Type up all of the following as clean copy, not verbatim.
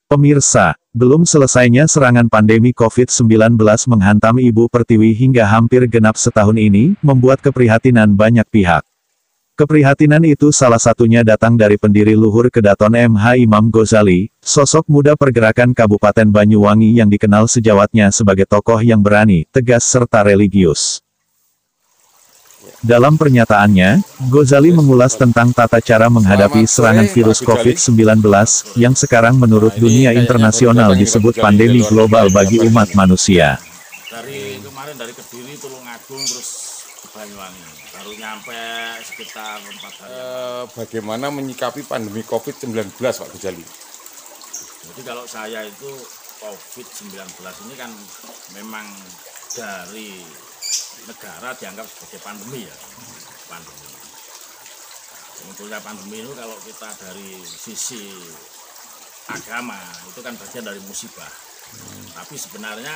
Pemirsa, belum selesainya serangan pandemi COVID-19 menghantam Ibu Pertiwi hingga hampir genap setahun ini, membuat keprihatinan banyak pihak. Keprihatinan itu salah satunya datang dari pendiri Luhur Kedaton MH Imam Ghazali, sosok muda pergerakan Kabupaten Banyuwangi yang dikenal sejawatnya sebagai tokoh yang berani, tegas serta religius. Dalam pernyataannya, Ghazali mengulas tentang tata cara menghadapi serangan virus COVID-19, yang sekarang menurut dunia internasional disebut pandemi global bagi umat manusia. Dari kemarin dari Kediri, Tulungagung, terus ke Banyuwangi, baru nyampe sekitar 4 hari. Bagaimana menyikapi pandemi COVID-19, Pak Ghazali? Jadi kalau saya itu COVID-19 ini kan memang dari negara dianggap sebagai pandemi ya, pandemi. Munculnya pandemi itu kalau kita dari sisi agama itu kan bagian dari musibah. Tapi sebenarnya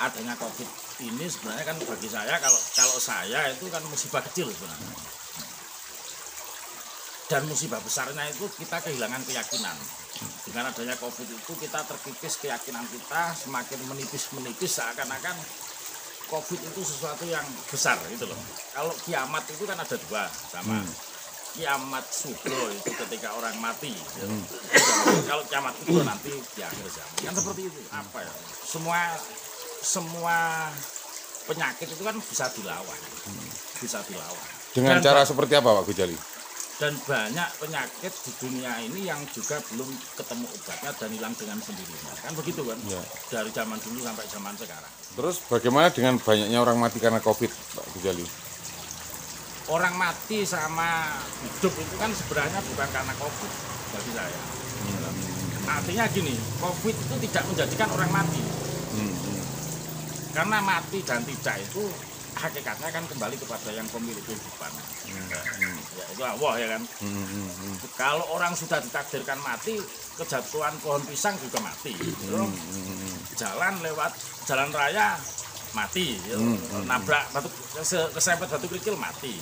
adanya COVID ini sebenarnya kan bagi saya kalau saya itu kan musibah kecil sebenarnya. Dan musibah besarnya itu kita kehilangan keyakinan. Dengan adanya COVID itu kita terkikis keyakinan kita semakin menipis seakan-akan COVID itu sesuatu yang besar gitu loh. Kalau kiamat itu kan ada dua sama. Kiamat subuh itu ketika orang mati. Kalau kiamat itu nanti di akhir zaman. Kan seperti itu. Apa ya? Semua penyakit itu kan bisa dilawan. Bisa dilawan. Dengan cara seperti apa, Pak Ghazali? Dan banyak penyakit di dunia ini yang juga belum ketemu obatnya dan hilang dengan sendirinya. Kan begitu kan? Ya. Dari zaman dulu sampai zaman sekarang. Terus bagaimana dengan banyaknya orang mati karena COVID, Pak Ghazali? Orang mati sama hidup itu kan sebenarnya bukan karena COVID bagi saya. Artinya gini, COVID itu tidak menjadikan orang mati. Karena mati dan tidak itu hakikatnya kan kembali kepada yang pemilik kehidupan. Ya, itu Allah ya kan. Kalau orang sudah ditakdirkan mati, kejatuhan pohon pisang juga mati. Jalan raya mati, nabrak batu, kesempet batu kerikil mati.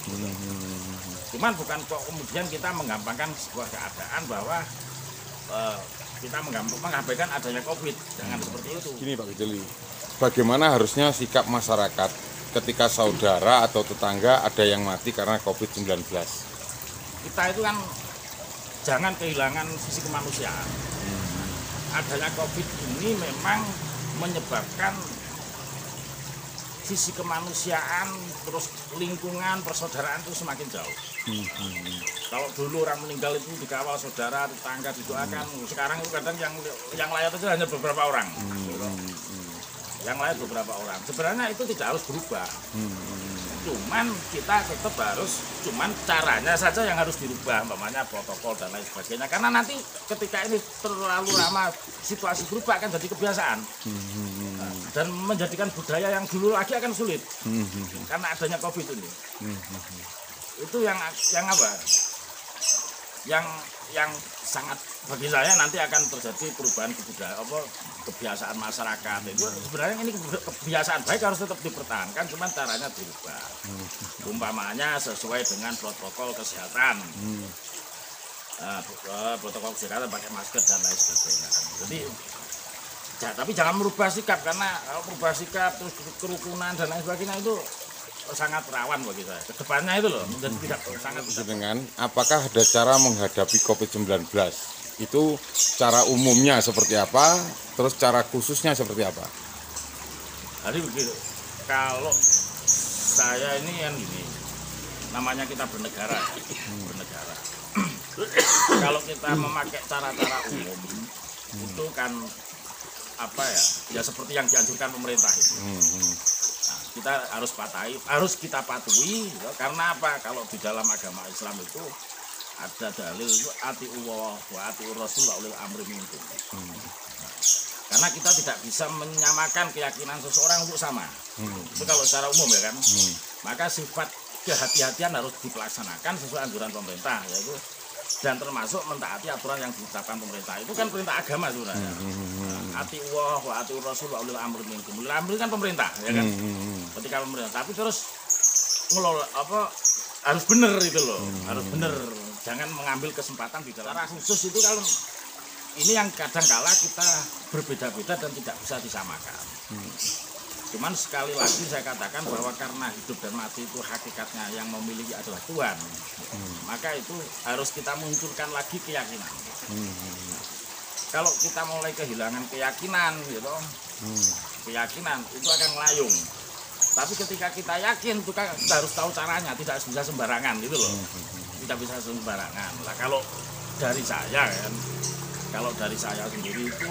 Cuman bukan kok kemudian kita menggampangkan sebuah keadaan bahwa kita mengabaikan adanya COVID. Jangan seperti itu. Gini Pak Ghazali, bagaimana harusnya sikap masyarakat ketika saudara atau tetangga ada yang mati karena COVID-19? Kita itu kan jangan kehilangan sisi kemanusiaan. Adanya COVID ini memang menyebabkan sisi kemanusiaan, terus lingkungan, persaudaraan itu semakin jauh. Kalau dulu orang meninggal itu dikawal saudara, tetangga, didoakan. Sekarang itu kadang yang layak itu hanya beberapa orang. Yang lain beberapa orang. Sebenarnya itu tidak harus berubah. Cuman kita tetap harus, cuman caranya saja yang harus dirubah, umpamanya protokol dan lain sebagainya. Karena nanti ketika ini terlalu lama situasi berubah akan jadi kebiasaan. Dan menjadikan budaya yang dulu lagi akan sulit. Karena adanya COVID ini. Itu yang apa? Yang sangat bagi saya nanti akan terjadi perubahan kebiasaan masyarakat. Itu sebenarnya ini kebiasaan baik harus tetap dipertahankan, cuman caranya dirubah. Umpamanya sesuai dengan protokol kesehatan. Protokol kesehatan pakai masker dan lain sebagainya. Jadi tapi jangan merubah sikap, karena kalau merubah sikap terus kerukunan dan lain sebagainya itu sangat rawan bagi saya. Kedepannya itu loh menjadi tidak sangat. Dengan apakah ada cara menghadapi COVID-19? Itu cara umumnya seperti apa? Terus cara khususnya seperti apa? Jadi begitu. Kalau saya ini yang gini, namanya kita bernegara. Bernegara. Kalau kita memakai cara-cara umum itu kan apa ya? Ya seperti yang dianjurkan pemerintah itu. Kita harus kita patuhi, karena apa? Kalau di dalam agama Islam itu ada dalil itu atiullah wa atiur rasul wa ulil amri minkum. Karena kita tidak bisa menyamakan keyakinan seseorang untuk sama. Itu kalau secara umum ya kan. Maka sifat kehati-hatian harus dipelaksanakan sesuai anjuran pemerintah, yaitu dan termasuk mentaati aturan yang ditetapkan pemerintah. Itu kan perintah agama sebenarnya. Atiullah wa atiur rasul wa ulil amri minkum. Ulil amri kan pemerintah ya kan. Ketika pemerintah, tapi terus ngelola harus benar itu loh. Harus benar. Jangan mengambil kesempatan di dalam khusus itu. ini yang kadang-kala kita berbeda-beda dan tidak bisa disamakan. Cuman sekali lagi saya katakan bahwa karena hidup dan mati itu hakikatnya yang memiliki adalah Tuhan, maka itu harus kita munculkan lagi keyakinan. Kalau kita mulai kehilangan keyakinan, gitu, keyakinan itu akan melayung. Tapi ketika kita yakin, itu kan kita harus tahu caranya, tidak bisa sembarangan, gitu loh. Tidak bisa sembarangan. Lah kalau dari saya kan, kalau dari saya sendiri itu,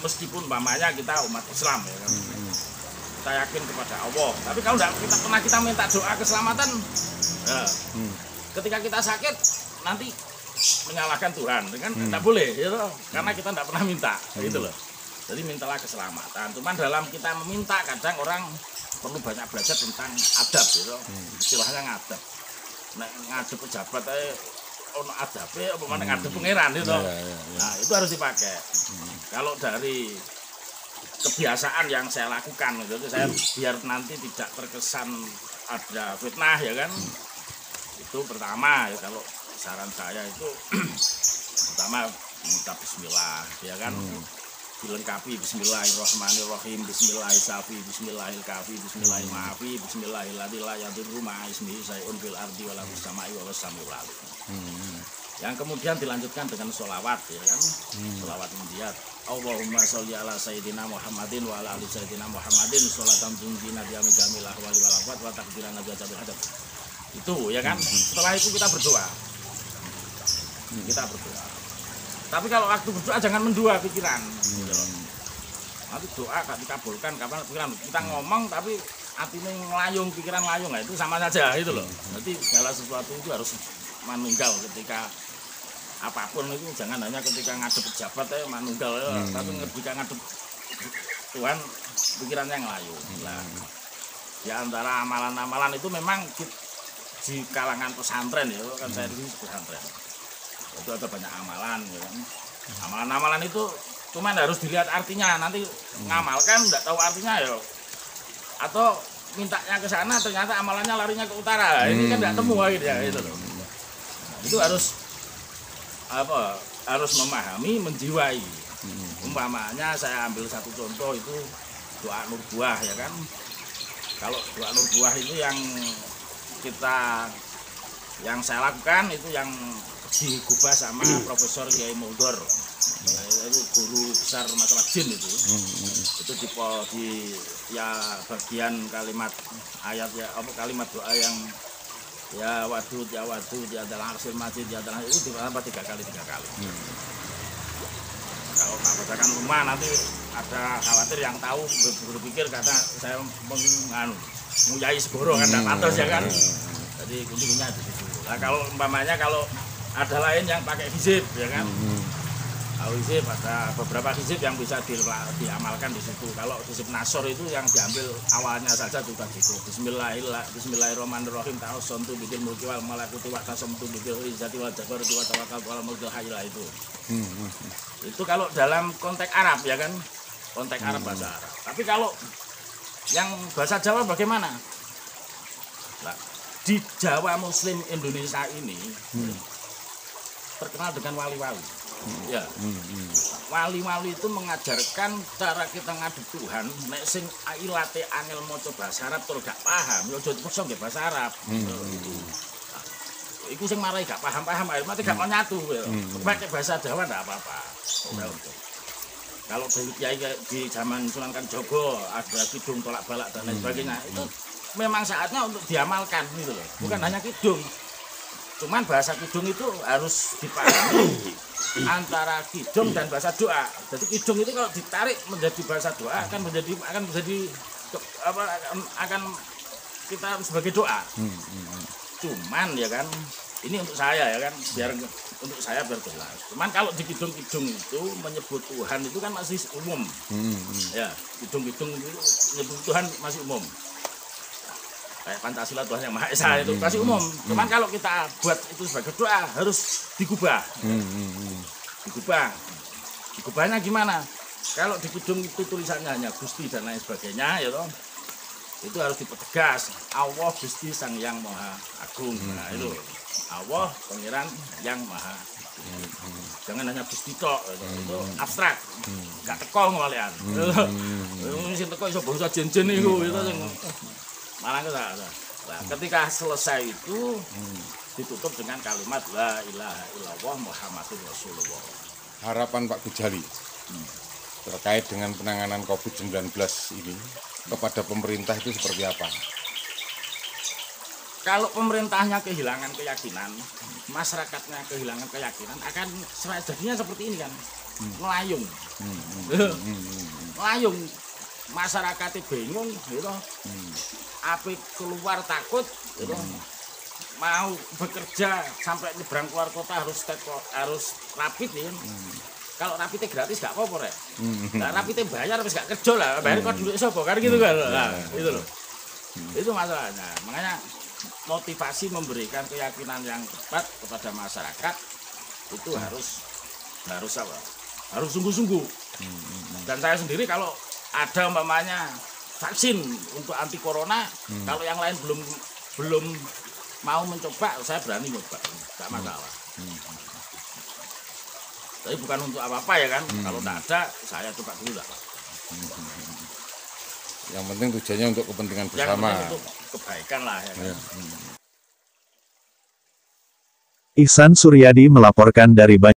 meskipun umpamanya kita umat Islam ya kan, kita yakin kepada Allah. Tapi kalau tidak kita minta doa keselamatan, ya, ketika kita sakit nanti menyalahkan Tuhan, kan tidak boleh, gitu, karena kita tidak pernah minta, gitu loh. Jadi mintalah keselamatan. Cuman dalam kita meminta kadang orang perlu banyak belajar tentang adab, gitu. Istilahnya ngadab. Nek ngadep pejabat ono adabe apa meneh ngadep pangeran gitu. Nah, itu harus dipakai. Kalau dari kebiasaan yang saya lakukan gitu, saya biar nanti tidak terkesan ada fitnah ya kan. Itu pertama ya, kalau saran saya itu pertama minta bismillah ya kan. Dilengkapi bismillahirrahmanirrahim, bismillahirrahmanirrahim, bismillahirrahmanirrahim, bismillahirrahmanirrahim, bismillahirrahmanirrahim, yang kemudian dilanjutkan dengan sholawat ya kan, sholawat Indiat. Allahumma sholli ala sayyidina Muhammadin wa ala ali sayyidina Muhammadin sholatan tunjina biha min jamil ahwali wal afat wa takdirana bi ajabil hadab. Itu ya kan. Setelah itu kita berdoa. Kita berdoa. Tapi kalau waktu berdoa jangan mendua pikiran. Nanti doa gak dikabulkan kapan pikiran. Kita ngomong tapi hatinya ngelayung, pikiran ngelayung, nah itu sama saja itu loh. Jadi segala sesuatu itu harus manunggal ketika apapun itu, jangan hanya ketika ngadep pejabat ya manunggal ya, tapi ketika ngadep Tuhan pikirannya ngelayung. Nah, di antara amalan-amalan itu memang di kalangan pesantren ya, kan saya di pesantren. Itu ada banyak amalan ya kan. Amalan-amalan itu cuman harus dilihat artinya, nanti ngamalkan nggak tahu artinya ya, atau mintanya ke sana ternyata amalannya larinya ke utara, ini kan nggak temu gitu ya itu loh. Itu harus apa, harus memahami, menjiwai. Umpamanya saya ambil satu contoh itu doa nur buah ya kan. Kalau doa nur buah itu yang saya lakukan itu yang digubah sama Profesor Kiai Mudor, itu guru besar masalah jin itu di ya bagian kalimat ayat ya apa kalimat doa yang ya wadud ya adalah hasil majid ya adalah itu ditambah 3 kali. Kalau tak bacakan rumah nanti ada khawatir yang tahu berpikir karena saya nguyai segoro kan tak atas ya kan. Jadi kuncinya di situ. Nah kalau umpamanya kalau ada lain yang pakai hizib ya kan. Kalau hizib ada beberapa hizib yang bisa diamalkan di situ. Kalau hizib nasor itu yang diambil awalnya saja juga cukup. Bismillahirrahmanirrahim. Ta'awsantu bidil mulki wal malakuti wa tasamtu bidil izzati wal jabaruti wa tawakaltu wal mulkil hayla itu. Itu kalau dalam konteks Arab ya kan. Konteks Arab bahasa Arab. Tapi kalau yang bahasa Jawa bagaimana? Nah, di Jawa Muslim Indonesia ini terkenal dengan wali-wali. Ya. Wali-wali itu mengajarkan cara kita ngadep Tuhan, nek sing ilate angel maca bahasa Arab terus gak paham, ya aja dipaksa nggih bahasa Arab. Iku sing marai gak paham-paham, mati gak mau nyatu. Pakai bahasa Jawa ndak apa-apa. Kalau dulu kiai di zaman Sunan Kalijogo ada kidung tolak balak dan lain sebagainya, itu memang saatnya untuk diamalkan gitu loh. Bukan hanya kidung. Cuman bahasa kidung itu harus dipahami antara kidung dan bahasa doa. Jadi kidung itu kalau ditarik menjadi bahasa doa akan menjadi kita sebagai doa. Cuman ya kan ini untuk saya ya kan biar jelas. Cuman kalau di kidung-kidung itu menyebut Tuhan itu kan masih umum. Ya, kidung-kidung itu menyebut Tuhan masih umum. Kayak Pancasila Tuhan Yang Maha Esa itu masih umum. Cuman kalau kita buat itu sebagai doa harus digubah. Digubahnya gimana? Kalau di kidung itu tulisannya hanya Gusti dan lain sebagainya ya toh. Itu harus dipertegas. Allah Gusti Sang Yang Maha Agung. Nah itu Allah Pangeran Yang Maha Jangan hanya bis tok, itu abstrak, gak teko ngwalian. Sing teko iso bangsa jen-jen iku itu sing malah enggak. Nah, ketika selesai itu ditutup dengan kalimat la ilaha illallah Muhammadur Rasulullah. Harapan Pak Gujali terkait dengan penanganan COVID-19 ini kepada pemerintah itu seperti apa? Kalau pemerintahnya kehilangan keyakinan, masyarakatnya kehilangan keyakinan, akan jadinya seperti ini kan, melayung, melayung, masyarakatnya bingung, gitu, api keluar takut, gitu, mau bekerja sampai nyebrang keluar kota harus rapid nih, kalau rapidnya gratis gak apa-apa ya, nah, rapidnya bayar habis gak kerja lah, bayar kok dulu sopo kan gitu kan, nah, itu loh, itu masalahnya, makanya motivasi memberikan keyakinan yang tepat kepada masyarakat itu harus apa? Harus sungguh-sungguh. Dan saya sendiri kalau ada umpamanya vaksin untuk anti corona, kalau yang lain belum mau mencoba, saya berani nyoba, nggak masalah. Tapi bukan untuk apa-apa ya kan? Kalau tidak ada, saya coba dulu lah. Yang penting tujuannya untuk kepentingan bersama. Yang penting untuk kebaikan lah ya kan? Ihsan Suryadi melaporkan dari